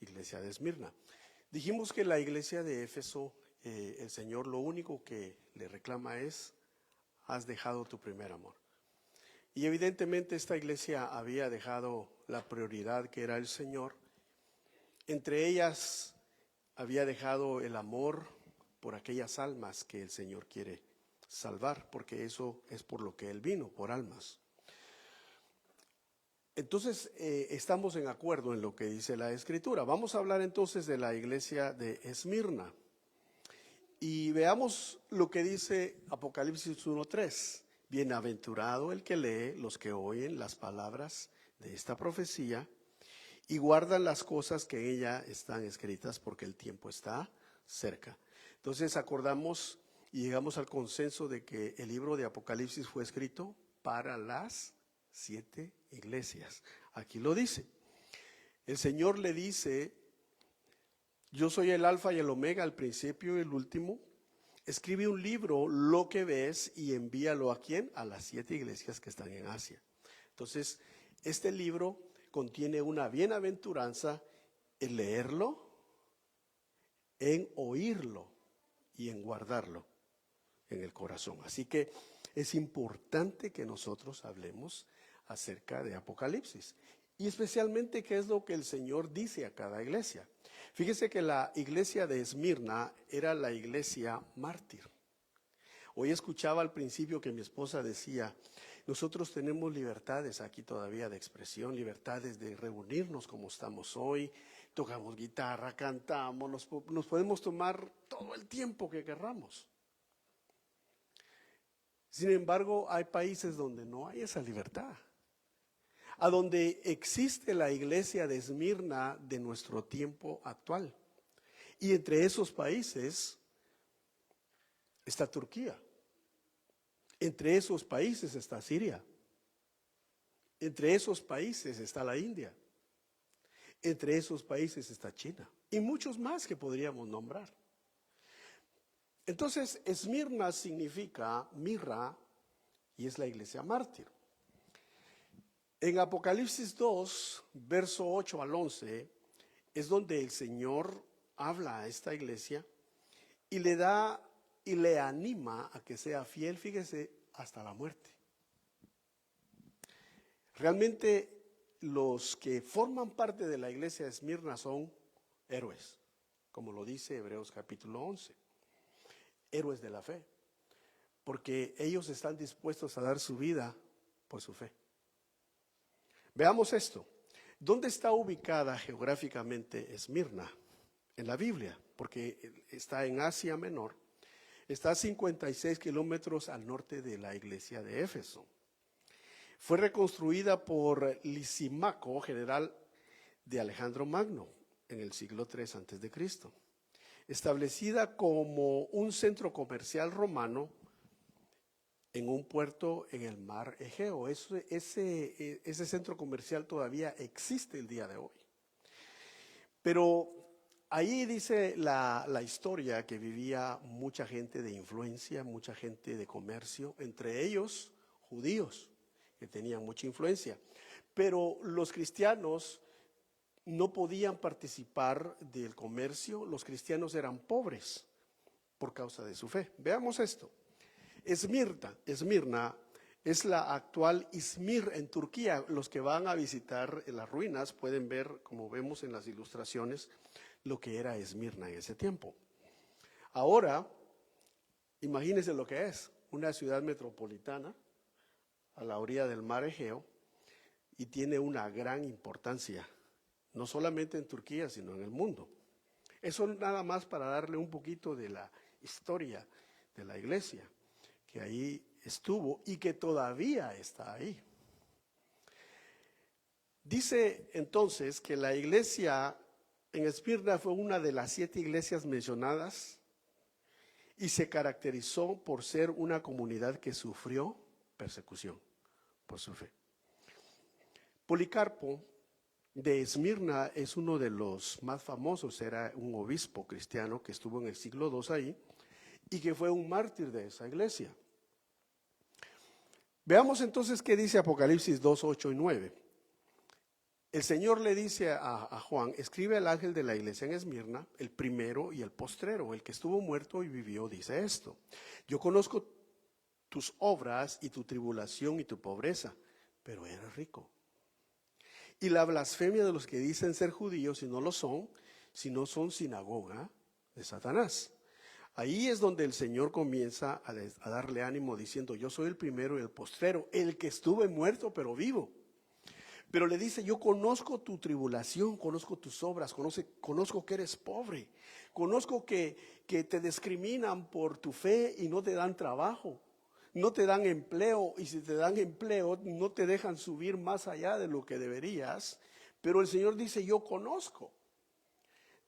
iglesia de Esmirna. Dijimos que la iglesia de Éfeso, el Señor lo único que le reclama es: has dejado tu primer amor. Y evidentemente esta iglesia había dejado la prioridad que era el Señor. Entre ellas había dejado el amor por aquellas almas que el Señor quiere salvar, porque eso es por lo que Él vino, por almas. Entonces estamos en acuerdo en lo que dice la Escritura. Vamos a hablar entonces de la iglesia de Esmirna. Y veamos lo que dice Apocalipsis 1:3. Bienaventurado el que lee, los que oyen las palabras de esta profecía y guardan las cosas que en ella están escritas, porque el tiempo está cerca. Entonces acordamos y llegamos al consenso de que el libro de Apocalipsis fue escrito para las 7 iglesias. Aquí lo dice. El Señor le dice: yo soy el alfa y el omega, el principio y el último. Escribe un libro, lo que ves, y envíalo ¿a quién? A las 7 iglesias que están en Asia. Entonces, este libro contiene una bienaventuranza en leerlo, en oírlo y en guardarlo en el corazón. Así que es importante que nosotros hablemos acerca de Apocalipsis y especialmente qué es lo que el Señor dice a cada iglesia. Fíjese que la iglesia de Esmirna era la iglesia mártir. Hoy escuchaba al principio que mi esposa decía: nosotros tenemos libertades aquí todavía de expresión, libertades de reunirnos como estamos hoy, tocamos guitarra, cantamos, nos podemos tomar todo el tiempo que querramos. Sin embargo, hay países donde no hay esa libertad, a donde existe la iglesia de Esmirna de nuestro tiempo actual. Y entre esos países está Turquía. Entre esos países está Siria. Entre esos países está la India. Entre esos países está China. Y muchos más que podríamos nombrar. Entonces, Esmirna significa mirra y es la iglesia mártir. En Apocalipsis 2, verso 8 al 11, es donde el Señor habla a esta iglesia y le da y le anima a que sea fiel, fíjese, hasta la muerte. Realmente los que forman parte de la iglesia de Esmirna son héroes, como lo dice Hebreos capítulo 11. Héroes de la fe, porque ellos están dispuestos a dar su vida por su fe. Veamos esto. ¿Dónde está ubicada geográficamente Esmirna en la Biblia? Porque está en Asia Menor. Está a 56 kilómetros al norte de la iglesia de Éfeso. Fue reconstruida por Lisímaco, general de Alejandro Magno, en el siglo III a.C. Establecida como un centro comercial romano en un puerto en el mar Egeo. Ese centro comercial todavía existe el día de hoy. Pero ahí dice la historia que vivía mucha gente de influencia, mucha gente de comercio, entre ellos judíos que tenían mucha influencia. Pero los cristianos no podían participar del comercio, los cristianos eran pobres por causa de su fe. Veamos esto. Esmirna es la actual Izmir en Turquía. Los que van a visitar las ruinas pueden ver, como vemos en las ilustraciones, lo que era Esmirna en ese tiempo. Ahora, imagínense lo que es, una ciudad metropolitana a la orilla del mar Egeo y tiene una gran importancia, no solamente en Turquía, sino en el mundo. Eso nada más para darle un poquito de la historia de la iglesia, que ahí estuvo y que todavía está ahí. Dice entonces que la iglesia en Esmirna fue una de las 7 iglesias mencionadas y se caracterizó por ser una comunidad que sufrió persecución por su fe. Policarpo de Esmirna es uno de los más famosos, era un obispo cristiano que estuvo en el siglo II ahí y que fue un mártir de esa iglesia. Veamos entonces qué dice Apocalipsis 2, 8 y 9. El Señor le dice a Juan, escribe al ángel de la iglesia en Esmirna, el primero y el postrero, el que estuvo muerto y vivió, dice esto: yo conozco tus obras y tu tribulación y tu pobreza, pero eres rico. Y la blasfemia de los que dicen ser judíos y no lo son, sino son sinagoga de Satanás. Ahí es donde el Señor comienza a darle ánimo diciendo: yo soy el primero y el postrero, el que estuve muerto pero vivo. Pero le dice: yo conozco tu tribulación, conozco tus obras, conozco que eres pobre, conozco que te discriminan por tu fe y no te dan trabajo, no te dan empleo, y si te dan empleo no te dejan subir más allá de lo que deberías. Pero el Señor dice: yo conozco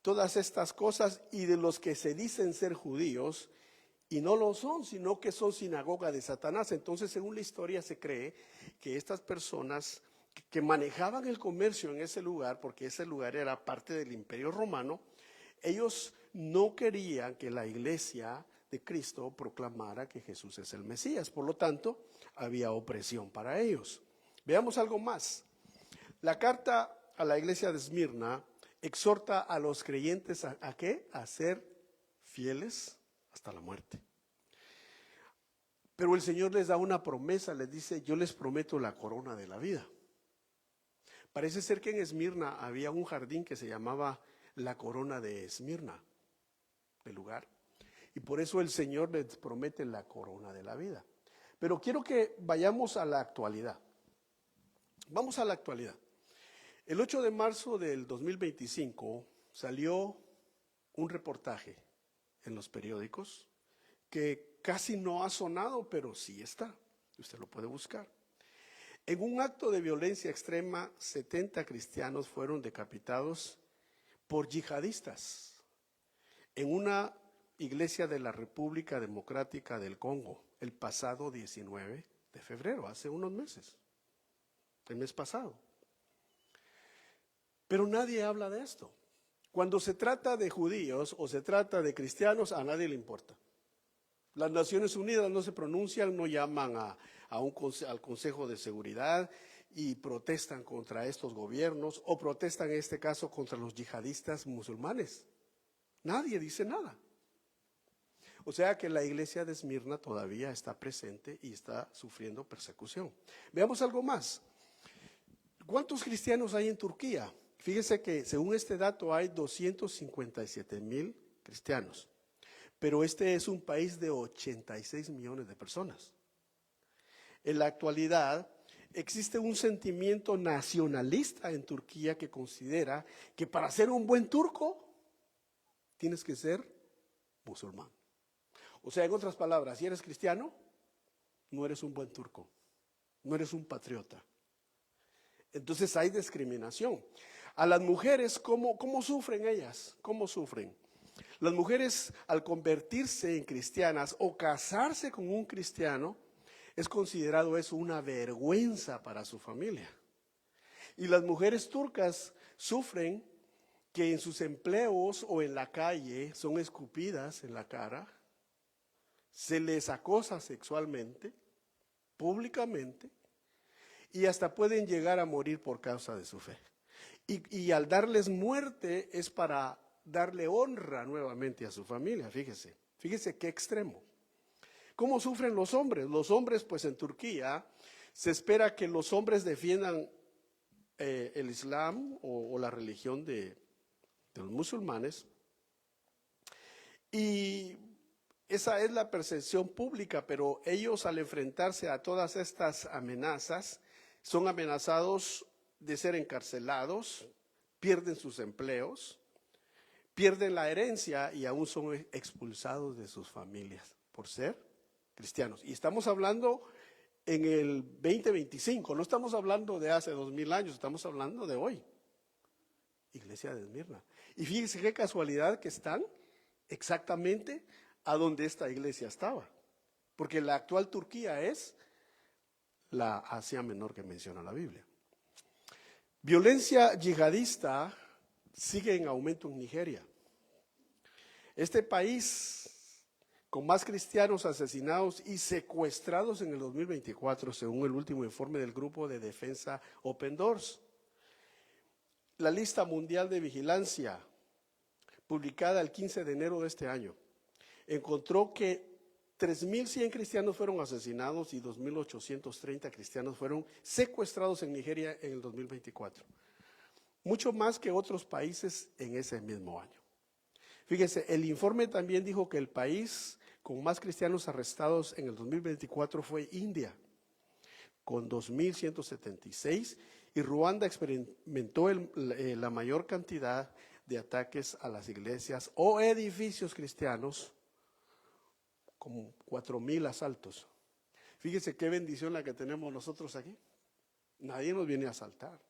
todas estas cosas, y de los que se dicen ser judíos y no lo son, sino que son sinagoga de Satanás. Entonces, según la historia, se cree que estas personas que manejaban el comercio en ese lugar, porque ese lugar era parte del Imperio Romano, ellos no querían que la iglesia de Cristo proclamara que Jesús es el Mesías. Por lo tanto, había opresión para ellos. Veamos algo más. La carta a la iglesia de Esmirna exhorta a los creyentes ¿a qué? A ser fieles hasta la muerte. Pero el Señor les da una promesa, les dice: yo les prometo la corona de la vida. Parece ser que en Esmirna había un jardín que se llamaba la corona de Esmirna, el lugar. Y por eso el Señor les promete la corona de la vida. Pero quiero que vayamos a la actualidad. Vamos a la actualidad. El 8 de marzo del 2025 salió un reportaje en los periódicos que casi no ha sonado, pero sí está. Usted lo puede buscar. En un acto de violencia extrema, 70 cristianos fueron decapitados por yihadistas en una iglesia de la República Democrática del Congo el pasado 19 de febrero, hace unos meses, el mes pasado. Pero nadie habla de esto. Cuando se trata de judíos o se trata de cristianos, a nadie le importa. Las Naciones Unidas no se pronuncian, no llaman al Consejo de Seguridad y protestan contra estos gobiernos, o protestan en este caso contra los yihadistas musulmanes. Nadie dice nada. O sea que la iglesia de Esmirna todavía está presente y está sufriendo persecución. Veamos algo más. ¿Cuántos cristianos hay en Turquía? Fíjese que según este dato hay 257,000 cristianos. Pero este es un país de 86 millones de personas. En la actualidad existe un sentimiento nacionalista en Turquía que considera que para ser un buen turco tienes que ser musulmán. O sea, en otras palabras, si eres cristiano, no eres un buen turco, no eres un patriota. Entonces hay discriminación. A las mujeres, ¿cómo sufren ellas? ¿Cómo sufren? Las mujeres, al convertirse en cristianas o casarse con un cristiano, es considerado eso una vergüenza para su familia. Y las mujeres turcas sufren que en sus empleos o en la calle son escupidas en la cara, se les acosa sexualmente, públicamente, y hasta pueden llegar a morir por causa de su fe. Y al darles muerte es para darle honra nuevamente a su familia. Fíjese qué extremo. ¿Cómo sufren los hombres? Los hombres, pues en Turquía se espera que los hombres defiendan el Islam o la religión de los musulmanes, y esa es la percepción pública, pero ellos, al enfrentarse a todas estas amenazas, son amenazados de ser encarcelados, pierden sus empleos, pierden la herencia y aún son expulsados de sus familias por ser cristianos. Y estamos hablando en el 2025, no estamos hablando de hace 2000 años, estamos hablando de hoy. Iglesia de Esmirna. Y fíjense qué casualidad que están exactamente a donde esta iglesia estaba, porque la actual Turquía es la Asia Menor que menciona la Biblia. Violencia yihadista sigue en aumento en Nigeria. Este país con más cristianos asesinados y secuestrados en el 2024, según el último informe del grupo de defensa Open Doors. la lista mundial de vigilancia, publicada el 15 de enero de este año, encontró que 3.100 cristianos fueron asesinados y 2.830 cristianos fueron secuestrados en Nigeria en el 2024. Mucho más que otros países en ese mismo año. Fíjese, el informe también dijo que el país con más cristianos arrestados en el 2024 fue India, con 2.176, y Ruanda experimentó la mayor cantidad de ataques a las iglesias o edificios cristianos, como 4.000 asaltos. Fíjese qué bendición la que tenemos nosotros aquí. Nadie nos viene a asaltar.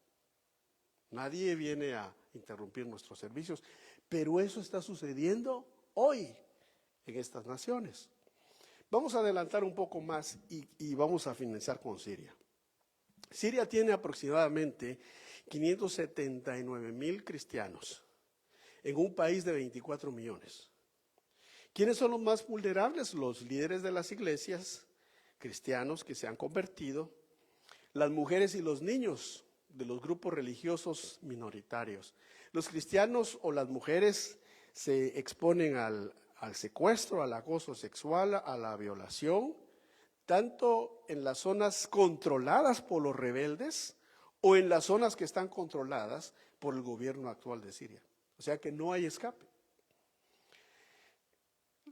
Nadie viene a interrumpir nuestros servicios, pero eso está sucediendo hoy en estas naciones. Vamos a adelantar un poco más y vamos a finalizar con Siria. Siria tiene aproximadamente 579,000 cristianos en un país de 24 millones. ¿Quiénes son los más vulnerables? Los líderes de las iglesias cristianos que se han convertido, las mujeres y los niños de los grupos religiosos minoritarios. Los cristianos o las mujeres se exponen al secuestro, al acoso sexual, a la violación, tanto en las zonas controladas por los rebeldes o en las zonas que están controladas por el gobierno actual de Siria. O sea que no hay escape.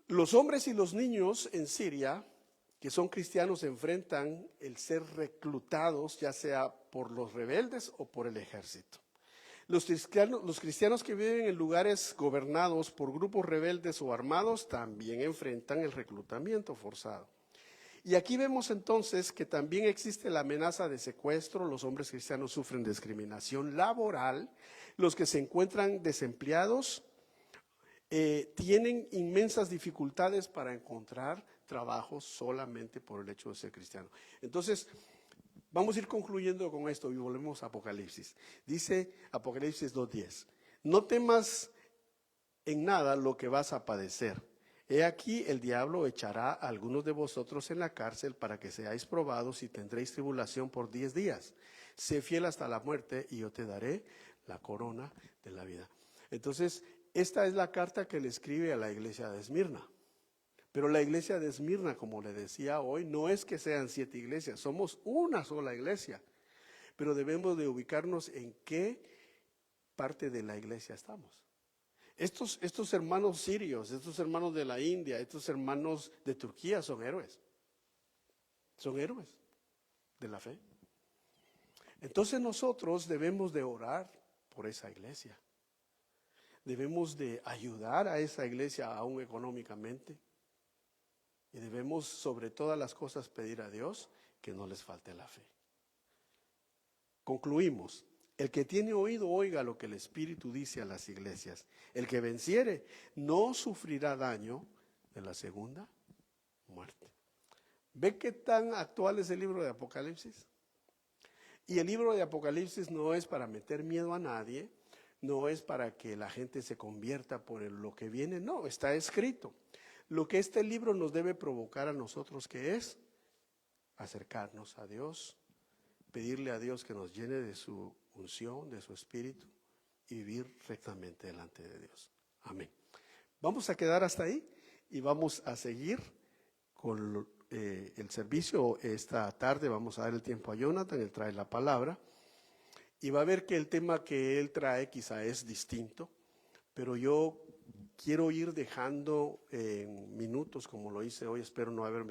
Los hombres y los niños en Siria que son cristianos enfrentan el ser reclutados, ya sea por los rebeldes o por el ejército. Los cristianos que viven en lugares gobernados por grupos rebeldes o armados también enfrentan el reclutamiento forzado. Y aquí vemos entonces que también existe la amenaza de secuestro. Los hombres cristianos sufren discriminación laboral. Los que se encuentran desempleados tienen inmensas dificultades para encontrar trabajo solamente por el hecho de ser cristiano. Entonces, vamos a ir concluyendo con esto y volvemos a Apocalipsis. Dice Apocalipsis 2:10, no temas en nada lo que vas a padecer. He aquí el diablo echará a algunos de vosotros en la cárcel para que seáis probados y tendréis tribulación por 10 días. Sé fiel hasta la muerte y yo te daré la corona de la vida. Entonces, esta es la carta que le escribe a la iglesia de Esmirna. Pero la iglesia de Esmirna, como le decía hoy, no es que sean 7 iglesias, somos una sola iglesia. Pero debemos de ubicarnos en qué parte de la iglesia estamos. Estos hermanos sirios, estos hermanos de la India, estos hermanos de Turquía son héroes. Son héroes de la fe. Entonces nosotros debemos de orar por esa iglesia. Debemos de ayudar a esa iglesia aún económicamente. Y debemos sobre todas las cosas pedir a Dios que no les falte la fe. Concluimos. El que tiene oído oiga lo que el Espíritu dice a las iglesias. El que venciere no sufrirá daño de la segunda muerte. ¿Ve qué tan actual es el libro de Apocalipsis? Y el libro de Apocalipsis no es para meter miedo a nadie, no es para que la gente se convierta por lo que viene, no, está escrito. Lo que este libro nos debe provocar a nosotros, que es acercarnos a Dios, pedirle a Dios que nos llene de su unción, de su espíritu y vivir rectamente delante de Dios. Amén. Vamos a quedar hasta ahí y vamos a seguir con el servicio. Esta tarde vamos a dar el tiempo a Jonathan, él trae la palabra y va a ver que el tema que él trae quizá es distinto, pero yo quiero ir dejando en minutos, como lo hice hoy, espero no haberme